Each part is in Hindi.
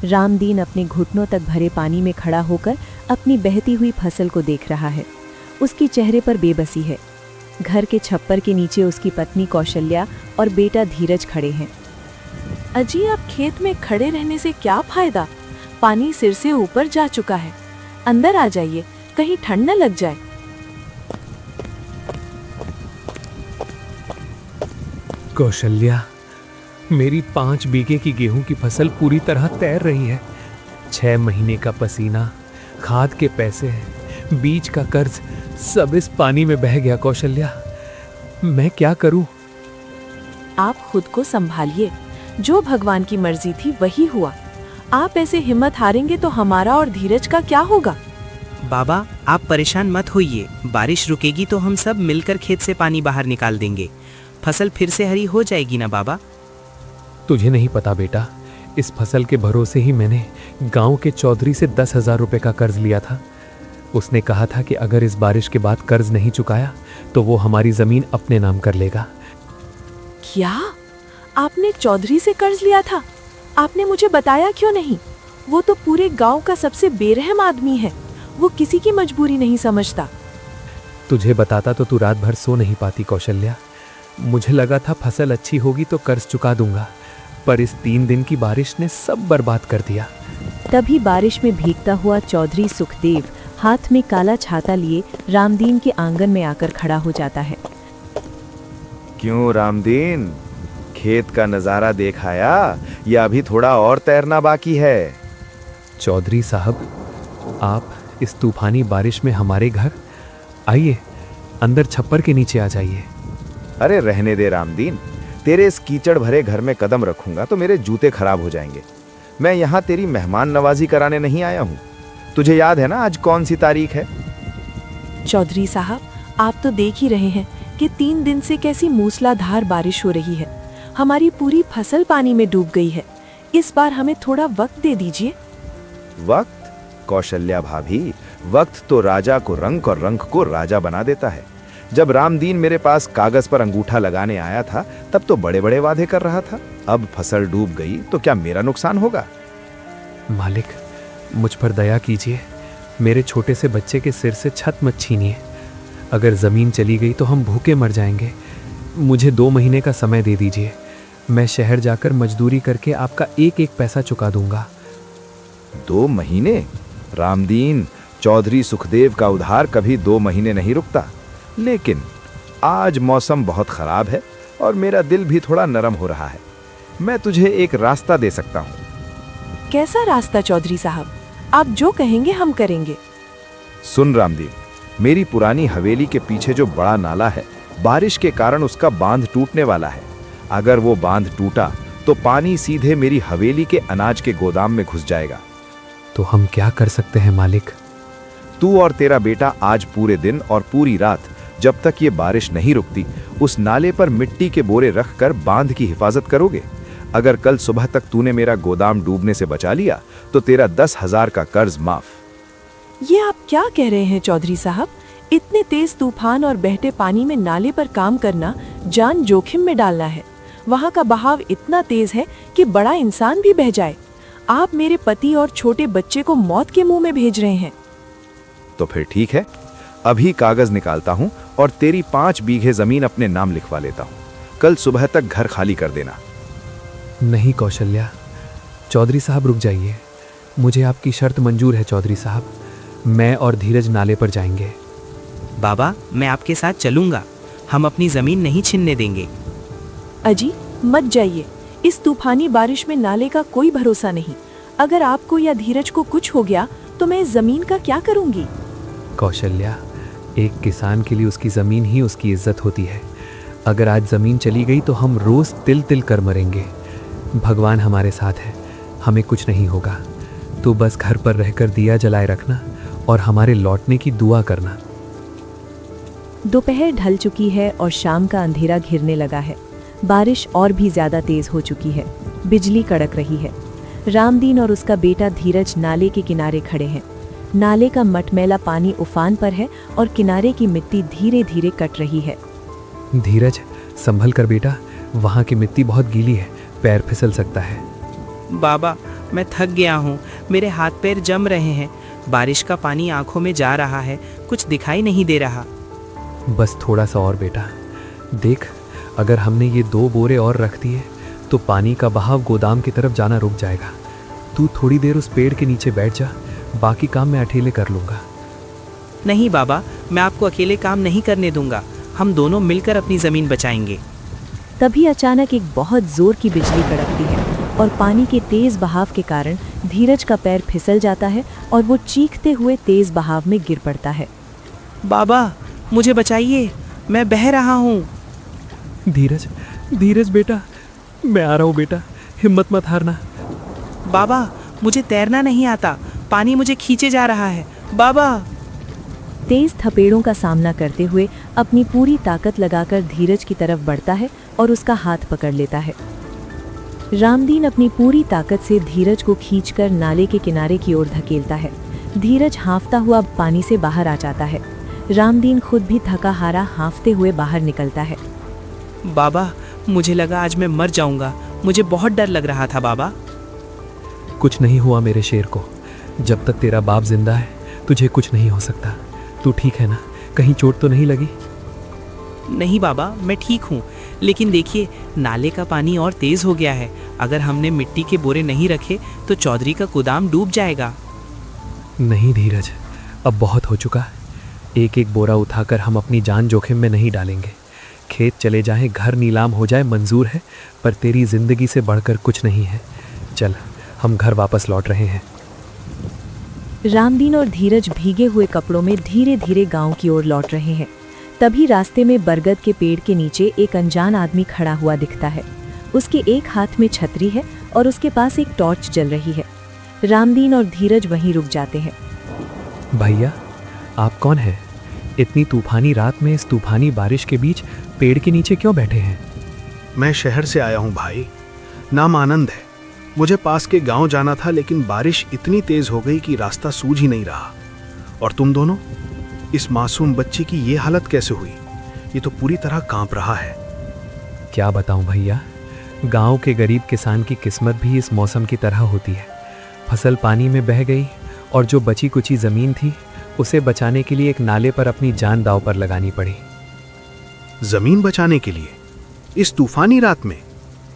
रामदीन अपने घुटनों तक भरे पानी में खड़ा होकर अपनी बहती हुई फसल को देख रहा है। उसकी चेहरे पर बेबसी है। घर के छप्पर के नीचे उसकी पत्नी कौशल्या और बेटा धीरज खड़े हैं। अजी, आप खेत में खड़े रहने से क्या फायदा? पानी सिर से ऊपर जा चुका है। अंदर आ जाइए, कहीं ठंड न लग जाए। कौशल्या, मेरी 5 बीघे की गेहूं की फसल पूरी तरह तैर रही है। 6 महीने का पसीना, खाद के पैसे, बीज का कर्ज, सब इस पानी में बह गया। कौशल्या, मैं क्या करूं? आप खुद को संभालिए। जो भगवान की मर्जी थी वही हुआ। आप ऐसे हिम्मत हारेंगे तो हमारा और धीरज का क्या होगा? बाबा, आप परेशान मत होइए। बारिश रुकेगी तो हम सब मिलकर खेत से पानी बाहर निकाल देंगे। फसल फिर से हरी हो जाएगी ना बाबा? तुझे नहीं पता बेटा, इस फसल के भरोसे ही मैंने गांव के चौधरी से 10,000 रुपए का कर्ज लिया था। उसने कहा था कि अगर इस बारिश के बाद कर्ज नहीं चुकाया तो वो हमारी जमीन अपने नाम कर लेगा। क्या आपने चौधरी से कर्ज लिया था? आपने मुझे बताया क्यों नहीं? वो तो पूरे गांव का सबसे बेरहम आदमी है। वो किसी की मजबूरी नहीं समझता। तुझे बताता तो तू रात भर सो नहीं पाती कौशल्या। मुझे लगा था फसल अच्छी होगी तो कर्ज चुका दूंगा, पर इस 3 दिन की बारिश ने सब बर्बाद कर दिया। तभी बारिश में भीगता हुआ चौधरी सुखदेव हाथ में काला छाता लिए रामदीन के आंगन में आकर खड़ा हो जाता है। क्यों रामदीन, खेत का नजारा देख आया या अभी थोड़ा और तैरना बाकी है? चौधरी साहब, आप इस तूफानी बारिश में हमारे घर आइए, अंदर छप्पर के नीचे आ जाइए। अरे रहने दे रामदीन, तेरे इस कीचड़ भरे घर में कदम रखूंगा तो मेरे जूते खराब हो जाएंगे। मैं यहाँ तेरी मेहमान नवाजी कराने नहीं आया हूँ। तुझे याद है ना आज कौन सी तारीख है? चौधरी साहब, आप तो देख ही रहे हैं कि 3 दिन से कैसी मूसलाधार बारिश हो रही है। हमारी पूरी फसल पानी में डूब गई है। इस बार हमें थोड़ा वक्त दे दीजिए। वक्त? कौशल्या भाभी, वक्त तो राजा को रंक और रंक को राजा बना देता है। जब रामदीन मेरे पास कागज पर अंगूठा लगाने आया था तब तो बड़े बड़े वादे कर रहा था। अब फसल डूब गई तो क्या मेरा नुकसान होगा? मालिक, मुझ पर दया कीजिए। मेरे छोटे से बच्चे के सिर से छत मत छीनिए। अगर जमीन चली गई तो हम भूखे मर जाएंगे। मुझे 2 महीने का समय दे दीजिए। मैं शहर जाकर मजदूरी करके आपका एक एक पैसा चुका दूंगा। 2 महीने? रामदीन, चौधरी सुखदेव का उधार कभी 2 महीने नहीं रुकता। लेकिन आज मौसम बहुत खराब है और मेरा दिल भी थोड़ा नरम हो रहा है। मैं तुझे एक रास्ता दे सकता हूँ। कैसा रास्ता चौधरी साहब? आप जो कहेंगे हम करेंगे। सुन रामदीन, मेरी पुरानी हवेली के पीछे जो बड़ा नाला है, बारिश के कारण उसका बांध टूटने वाला है। अगर वो बांध टूटा तो पानी सीधे मेरी हवेली के अनाज के गोदाम में घुस जाएगा। तो हम क्या कर सकते हैं मालिक? तू और तेरा बेटा आज पूरे दिन और पूरी रात, जब तक ये बारिश नहीं रुकती, उस नाले पर मिट्टी के बोरे रखकर बांध की हिफाजत करोगे। अगर कल सुबह तक तूने मेरा गोदाम डूबने से बचा लिया तो तेरा 10,000 का कर्ज माफ। ये आप क्या कह रहे हैं चौधरी साहब? इतने तेज तूफान और बहते पानी में नाले पर काम करना जान जोखिम में डालना है। वहाँ का बहाव इतना तेज है कि बड़ा इंसान भी बह जाए। आप मेरे पति और छोटे बच्चे को मौत के मुंह में भेज रहे हैं। तो फिर ठीक है, अभी कागज निकालता हूँ और तेरी 5 बीघे जमीन अपने नाम लिखवा लेता हूँ। कल सुबह तक घर खाली कर देना। नहीं कौशल्या, चौधरी साहब रुक जाइए। मुझे आपकी शर्त मंजूर है चौधरी साहब। मैं और धीरज नाले पर जाएंगे। बाबा, मैं आपके साथ चलूंगा। हम अपनी जमीन नहीं छीनने देंगे। अजी, मत जाइए। इस तूफानी बारिश में नाले का कोई भरोसा नहीं। अगर आपको या धीरज को कुछ हो गया तो मैं इस जमीन का क्या करूंगी? कौशल्या, एक किसान के लिए उसकी जमीन ही उसकी इज्जत होती है। अगर आज जमीन चली गई तो हम रोज तिल तिल कर मरेंगे। भगवान हमारे साथ है, हमें कुछ नहीं होगा। तू बस घर पर रहकर दिया जलाए रखना और हमारे लौटने की दुआ करना। दोपहर ढल चुकी है और शाम का अंधेरा घिरने लगा है। बारिश और भी ज्यादा तेज हो चुकी है। बिजली कड़क रही है। रामदीन और उसका बेटा धीरज नाले के किनारे खड़े हैं। नाले का मटमैला पानी उफान पर है और किनारे की मिट्टी धीरे धीरे कट रही है। धीरज, संभल कर बेटा, वहाँ की मिट्टी बहुत गीली है, पैर फिसल सकता है। बाबा, मैं थक गया हूँ, मेरे हाथ पैर जम रहे हैं। बारिश का पानी आंखों में जा रहा है, कुछ दिखाई नहीं दे रहा। बस थोड़ा सा और बेटा। देख, अगर हमने ये 2 बोरे और रख दिए तो पानी का बहाव गोदाम की तरफ जाना रुक जाएगा। तू थोड़ी देर उस पेड़ के नीचे बैठ जा, बाकी काम मैं अकेले कर लूँगा। नहीं बाबा, मैं आपको अकेले काम नहीं करने दूंगा। हम दोनों मिलकर अपनी ज़मीन बचाएंगे। तभी अचानक एक बहुत जोर की बिजली कड़कती है और पानी के तेज बहाव के कारण धीरज का पैर फिसल जाता है और वो चीखते हुए तेज बहाव में गिर पड़ता है। बाबा, मुझे बचाइए, मैं बह रहा हूँ। धीरज, धीरज बेटा, मैं आ रहा हूँ बेटा, हिम्मत मत हारना। बाबा, मुझे तैरना नहीं आता, पानी मुझे खींचे जा रहा है। बाबा। तेज थपेड़ों का सामना करते हुए अपनी पूरी ताकत लगाकर धीरज की तरफ बढ़ता है और उसका हाथ पकड़ लेता है। रामदीन अपनी पूरी ताकत से धीरज को खींचकर नाले के किनारे की ओर धकेलता है। धीरज हाँफता हुआ पानी से बाहर आ जाता है। रामदीन खुद भी थका हारा हाँफते हुए बाहर निकलता है। बाबा, मुझे लगा आज मैं मर जाऊंगा। मुझे बहुत डर लग रहा था बाबा। कुछ नहीं हुआ मेरे शेर को। जब तक तेरा बाप जिंदा है तुझे कुछ नहीं हो सकता। तू ठीक है ना? कहीं चोट तो नहीं लगी? नहीं बाबा, मैं ठीक हूँ, लेकिन देखिए नाले का पानी और तेज हो गया है। अगर हमने मिट्टी के बोरे नहीं रखे तो चौधरी का गोदाम डूब जाएगा। नहीं धीरज, अब बहुत हो चुका। एक एक बोरा उठाकर हम अपनी जान जोखिम में नहीं डालेंगे। खेत चले जाएं, घर नीलाम हो जाए, मंजूर है, पर तेरी जिंदगी से बढ़कर कुछ नहीं है। चल, हम घर वापस लौट रहे हैं। रामदीन और धीरज भीगे हुए कपड़ों में धीरे धीरे गांव की ओर लौट रहे हैं। तभी रास्ते में बरगद के पेड़ के नीचे एक अनजान आदमी खड़ा हुआ दिखता है। उसके एक हाथ में छतरी है और उसके पास एक टॉर्च जल रही है। रामदीन और धीरज वहीं रुक जाते हैं। भैया, आप कौन हैं? इतनी तूफानी रात में इस तूफानी बारिश के बीच पेड़ के नीचे क्यों बैठे हैं? मैं शहर से आया हूँ भाई, नाम आनंद है। मुझे पास के गांव जाना था, लेकिन बारिश इतनी तेज हो गई कि रास्ता सूझ ही नहीं रहा। और तुम दोनों, इस मासूम बच्चे की ये हालत कैसे हुई? ये तो पूरी तरह कांप रहा है। क्या बताऊं भैया, गांव के गरीब किसान की किस्मत भी इस मौसम की तरह होती है। फसल पानी में बह गई और जो बची कुची जमीन थी उसे बचाने के लिए एक नाले पर अपनी जान दांव पर लगानी पड़ी। जमीन बचाने के लिए इस तूफानी रात में?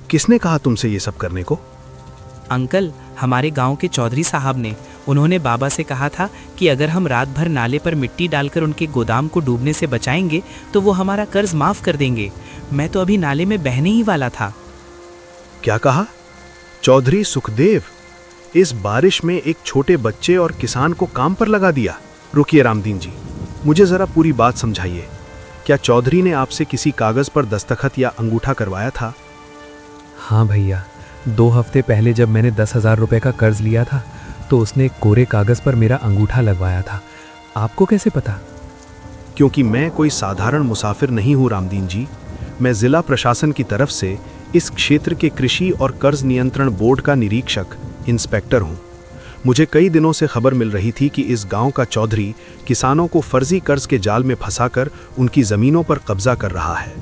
किसने कहा तुमसे ये सब करने को? अंकल, हमारे गांव के चौधरी साहब ने। उन्होंने बाबा से कहा था कि अगर हम रात भर नाले पर मिट्टी डालकर उनके गोदाम को डूबने से बचाएंगे तो वो हमारा कर्ज माफ कर देंगे। मैं तो अभी नाले में बहने ही वाला था। क्या कहा? चौधरी सुखदेव इस बारिश में एक छोटे बच्चे और किसान को काम पर लगा दिया? रुकिए रामदीन जी, मुझे जरा पूरी बात समझाइए। क्या चौधरी ने आपसे किसी कागज पर दस्तखत या अंगूठा करवाया था? हाँ भैया, 2 हफ्ते पहले जब मैंने 10,000 रुपए का कर्ज लिया था तो उसने एक कोरे कागज पर मेरा अंगूठा लगवाया था। आपको कैसे पता? क्योंकि मैं कोई साधारण मुसाफिर नहीं हूँ रामदीन जी। मैं जिला प्रशासन की तरफ से इस क्षेत्र के कृषि और कर्ज नियंत्रण बोर्ड का निरीक्षक इंस्पेक्टर हूँ। मुझे कई दिनों से खबर मिल रही थी कि इस गांव का चौधरी किसानों को फर्जी कर्ज के जाल में फंसाकर उनकी जमीनों पर कब्जा कर रहा है।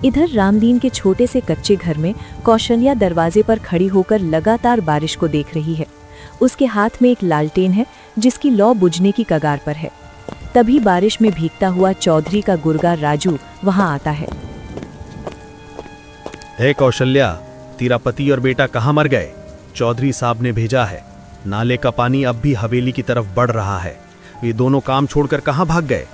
इधर रामदीन के छोटे से कच्चे घर में कौशल्या दरवाजे पर खड़ी होकर लगातार बारिश को देख रही है। उसके हाथ में एक लालटेन है जिसकी लौ बुझने की कगार पर है। तभी बारिश में भीगता हुआ चौधरी का गुर्गा राजू वहां आता है। हे कौशल्या, तेरा पति और बेटा कहाँ मर गए? चौधरी साहब ने भेजा है। नाले का पानी अब भी हवेली की तरफ बढ़ रहा है। ये दोनों काम छोड़कर कहाँ भाग गए?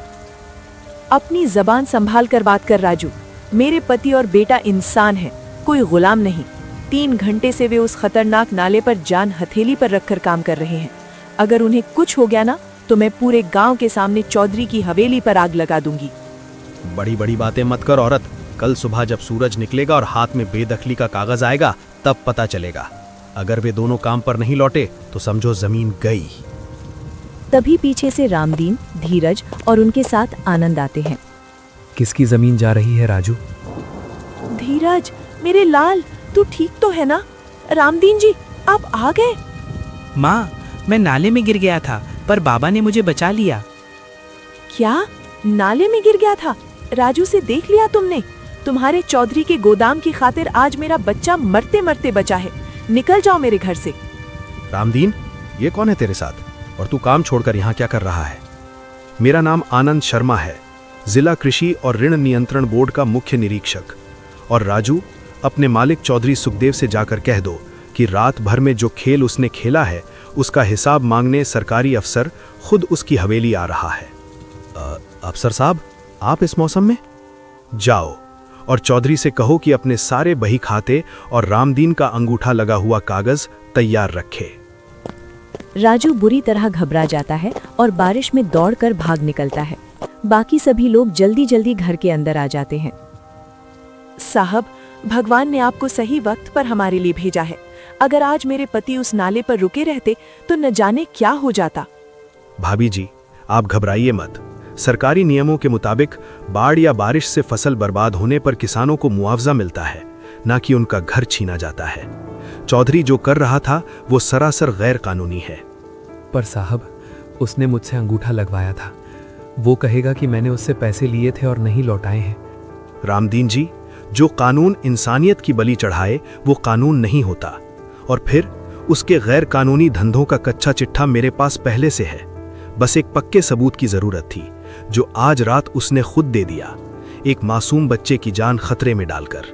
अपनी जबान संभाल कर बात कर राजू। मेरे पति और बेटा इंसान हैं, कोई गुलाम नहीं। 3 घंटे से वे उस खतरनाक नाले पर जान हथेली पर रखकर काम कर रहे हैं। अगर उन्हें कुछ हो गया ना तो मैं पूरे गांव के सामने चौधरी की हवेली पर आग लगा दूंगी। बड़ी बड़ी बातें मत कर औरत। कल सुबह जब सूरज निकलेगा और हाथ में बेदखली का कागज आएगा तब पता चलेगा। अगर वे दोनों काम पर नहीं लौटे तो समझो जमीन गई। तभी पीछे से रामदीन, धीरज और उनके साथ आनंद आते हैं। किसकी जमीन जा रही है राजू? धीरज, मेरे लाल, तू ठीक तो है ना? रामदीन जी, आप आ गए? माँ, मैं नाले में गिर गया था पर बाबा ने मुझे बचा लिया। क्या? नाले में गिर गया था? राजू से देख लिया तुमने? तुम्हारे चौधरी के गोदाम की खातिर आज मेरा बच्चा मरते मरते बचा है। निकल जाओ मेरे घर से। रामदीन, ये कौन है तेरे साथ और तू काम छोड़कर यहाँ क्या कर रहा है? मेरा नाम आनंद शर्मा है, जिला कृषि और ऋण नियंत्रण बोर्ड का मुख्य निरीक्षक। और राजू, अपने मालिक चौधरी सुखदेव से जाकर कह दो कि रात भर में जो खेल उसने खेला है उसका हिसाब मांगने सरकारी अफसर खुद उसकी हवेली आ रहा है। अफसर साहब, आप इस मौसम में? जाओ और चौधरी से कहो कि अपने सारे बही खाते और रामदीन का अंगूठा लगा हुआ कागज तैयार रखे। राजू बुरी तरह घबरा जाता है और बारिश में दौड़कर भाग निकलता है। बाकी सभी लोग जल्दी जल्दी घर के अंदर आ जाते हैं। साहब, भगवान ने आपको सही वक्त पर हमारे लिए भेजा है। अगर आज मेरे पति उस नाले पर रुके रहते तो न जाने क्या हो जाता। भाभी जी, आप घबराइए मत। सरकारी नियमों के मुताबिक बाढ़ या बारिश से फसल बर्बाद होने पर किसानों को मुआवजा मिलता है, न कि उनका घर छीना जाता है। चौधरी जो कर रहा था वो सरासर गैर कानूनी है। पर साहब, उसने मुझसे अंगूठा लगवाया था। वो कहेगा कि मैंने उससे पैसे लिए थे और नहीं लौटाए हैं। रामदीन जी, जो कानून इंसानियत की बलि चढ़ाए वो कानून नहीं होता। और फिर उसके गैर कानूनी धंधों का कच्चा चिट्ठा मेरे पास पहले से है। बस एक पक्के सबूत की जरूरत थी, जो आज रात उसने खुद दे दिया, एक मासूम बच्चे की जान खतरे में डालकर।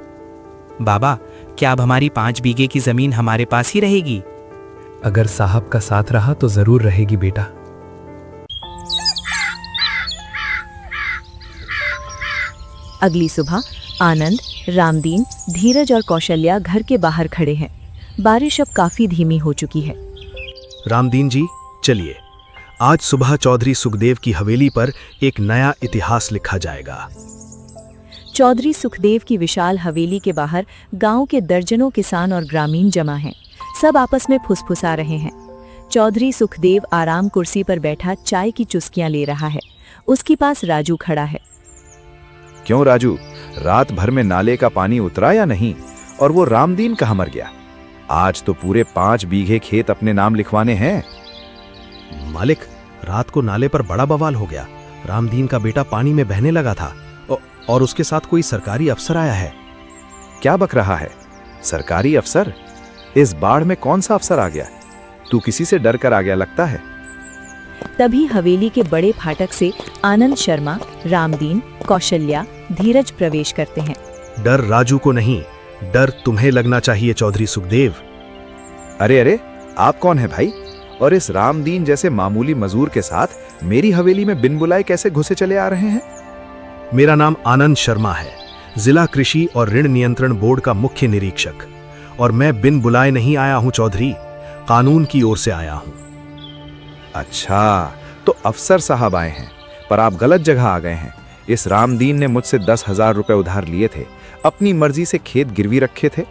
बाबा, क्या अब हमारी 5 बीघे की जमीन हमारे पास ही रहेगी? अगर साहब का साथ रहा तो जरूर रहेगी बेटा। अगली सुबह आनंद, रामदीन, धीरज और कौशल्या घर के बाहर खड़े हैं। बारिश अब काफी धीमी हो चुकी है। रामदीन जी, चलिए, आज सुबह चौधरी सुखदेव की हवेली पर एक नया इतिहास लिखा जाएगा। चौधरी सुखदेव की विशाल हवेली के बाहर गांव के दर्जनों किसान और ग्रामीण जमा हैं। सब आपस में फुसफुसा रहे हैं। चौधरी सुखदेव आराम कुर्सी पर बैठा चाय की चुस्कियां ले रहा है। उसके पास राजू खड़ा है। क्यों राजू, रात भर में नाले का पानी उतरा या नहीं? और वो रामदीन कहाँ मर गया? आज तो पूरे 5 बीघे खेत अपने नाम लिखवाने हैं। मालिक, रात को नाले पर बड़ा बवाल हो गया। रामदीन का बेटा पानी में बहने लगा था और उसके साथ कोई सरकारी अफसर आया है। क्या बक रहा है? सरकारी अफसर? इस बाढ़ में कौन सा अफसर आ गया? तू किसी से डर कर आ गया लगता है। तभी हवेली के बड़े फाटक से आनंद शर्मा, रामदीन, कौशल्या, धीरज प्रवेश करते हैं। डर राजू को नहीं, डर तुम्हें लगना चाहिए चौधरी सुखदेव। अरे अरे, आप कौन है भाई? और इस रामदीन जैसे मामूली मजदूर के साथ मेरी हवेली में बिन बुलाए कैसे घुसे चले आ रहे हैं? मेरा नाम आनंद शर्मा है, जिला कृषि और ऋण नियंत्रण बोर्ड का मुख्य निरीक्षक। और मैं बिन बुलाए नहीं आया हूं चौधरी, कानून की ओर से आया हूं। अच्छा, तो अफसर साहब आए हैं, पर आप गलत जगह आ गए हैं। इस रामदीन ने मुझसे 10,000 रुपए उधार लिए थे, अपनी मर्जी से खेत गिरवी रखे थे।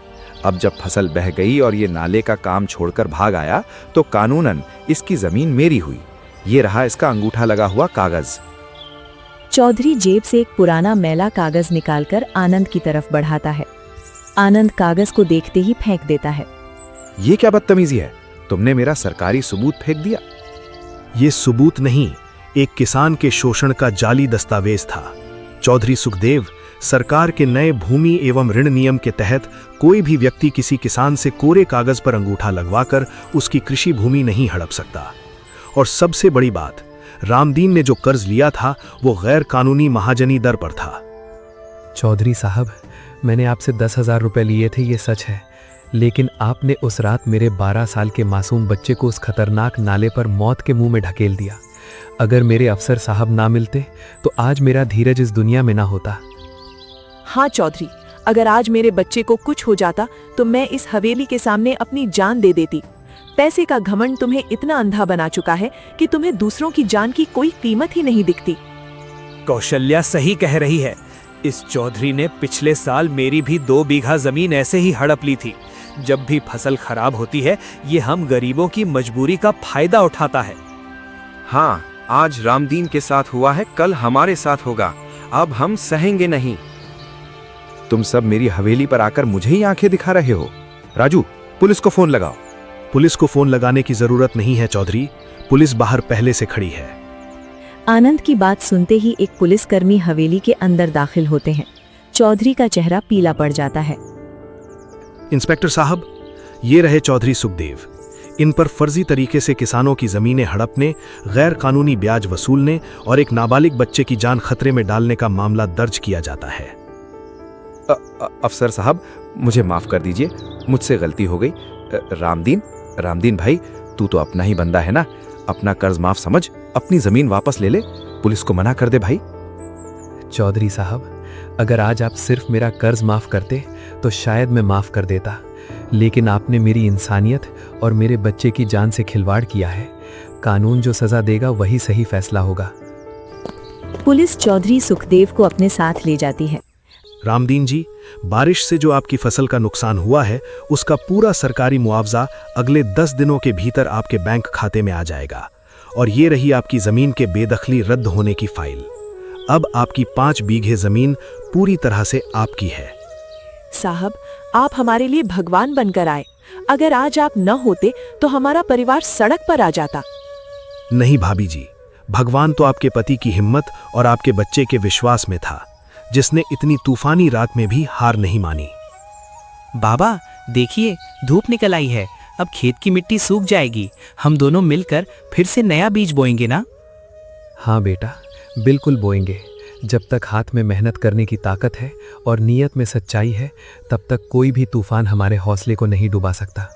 अब जब फसल बह गई और ये नाले का काम छोड़कर भाग आया तो कानूनन इसकी जमीन मेरी हुई। ये रहा इसका अंगूठा लगा हुआ कागज। चौधरी जेब से एक पुराना मैला कागज निकालकर आनंद की तरफ बढ़ाता है। आनंद कागज को देखते ही फेंक देता है। ये क्या बदतमीजी है? तुमने मेरा सरकारी सबूत फेंक दिया। ये सबूत नहीं, एक किसान के शोषण का जाली दस्तावेज था। चौधरी सुखदेव, सरकार के नए भूमि एवं ऋण नियम के तहत कोई भी व्यक्ति किसी किसान से कोरे कागज पर अंगूठा लगवाकर उसकी कृषि भूमि नहीं हड़प सकता। और सबसे बड़ी बात, रामदीन ने जो कर्ज लिया था वो गैर कानूनी महाजनी दर पर था। चौधरी साहब, मैंने आपसे 10,000 रुपए लिए थे, ये सच है। लेकिन आपने उस रात मेरे 12 साल के मासूम बच्चे को उस खतरनाक नाले पर मौत के मुंह में ढकेल दिया। अगर मेरे अफसर साहब ना मिलते तो आज मेरा धीरज इस दुनिया में ना होता। हाँ चौधरी, अगर आज मेरे बच्चे को कुछ हो जाता तो मैं इस हवेली के सामने अपनी जान दे देती। पैसे का घमंड तुम्हें इतना अंधा बना चुका है कि तुम्हें दूसरों की जान की कोई कीमत ही नहीं दिखती। कौशल्या सही कह रही है। इस चौधरी ने पिछले साल मेरी भी 2 बीघा जमीन ऐसे ही हड़प ली थी। जब भी फसल खराब होती है, ये हम गरीबों की मजबूरी का फायदा उठाता है। हाँ, आज रामदीन के साथ हुआ है, कल हमारे साथ होगा। अब हम सहेंगे नहीं। तुम सब मेरी हवेली पर आकर मुझे ही आंखें दिखा रहे हो। राजू, पुलिस को फोन लगाओ। पुलिस को फोन लगाने की जरूरत नहीं है चौधरी, पुलिस बाहर पहले से खड़ी है। आनंद की बात सुनते ही एक पुलिसकर्मी हवेली के अंदर दाखिल होते हैं। चौधरी का चेहरा पीला पड़ जाता है। इंस्पेक्टर साहब, ये रहे चौधरी सुखदेव। इन पर फर्जी तरीके से किसानों की जमीनें हड़पने, गैर कानूनी ब्याज वसूलने और एक नाबालिग बच्चे की जान खतरे में डालने का मामला दर्ज किया जाता है। अफसर साहब, मुझे माफ कर दीजिए, मुझसे गलती हो गई। रामदीन भाई, तू तो अपना ही बंदा है ना, अपना कर्ज माफ समझ, अपनी जमीन वापस ले ले, पुलिस को मना कर दे भाई। चौधरी साहब, अगर आज आप सिर्फ मेरा कर्ज माफ करते तो शायद मैं माफ कर देता, लेकिन आपने मेरी इंसानियत और मेरे बच्चे की जान से खिलवाड़ किया है। कानून जो सजा देगा वही सही फैसला होगा। पुलिस चौधरी सुखदेव को अपने साथ ले जाती है। रामदीन जी, बारिश से जो आपकी फसल का नुकसान हुआ है, उसका पूरा सरकारी मुआवजा अगले 10 दिनों के भीतर आपके बैंक खाते में आ जाएगा। और ये रही आपकी जमीन के बेदखली रद्द होने की फाइल। अब आपकी 5 बीघे जमीन पूरी तरह से आपकी है। साहब, आप हमारे लिए भगवान बनकर आए। अगर आज आप न होते तो हमारा परिवार सड़क पर आ जाता। नहीं भाभी जी, भगवान तो आपके पति की हिम्मत और आपके बच्चे के विश्वास में था, जिसने इतनी तूफानी रात में भी हार नहीं मानी। बाबा देखिए, धूप निकल आई है, अब खेत की मिट्टी सूख जाएगी। हम दोनों मिलकर फिर से नया बीज बोएंगे ना? हाँ बेटा, बिल्कुल बोएंगे। जब तक हाथ में मेहनत करने की ताकत है और नीयत में सच्चाई है, तब तक कोई भी तूफान हमारे हौसले को नहीं डुबा सकता।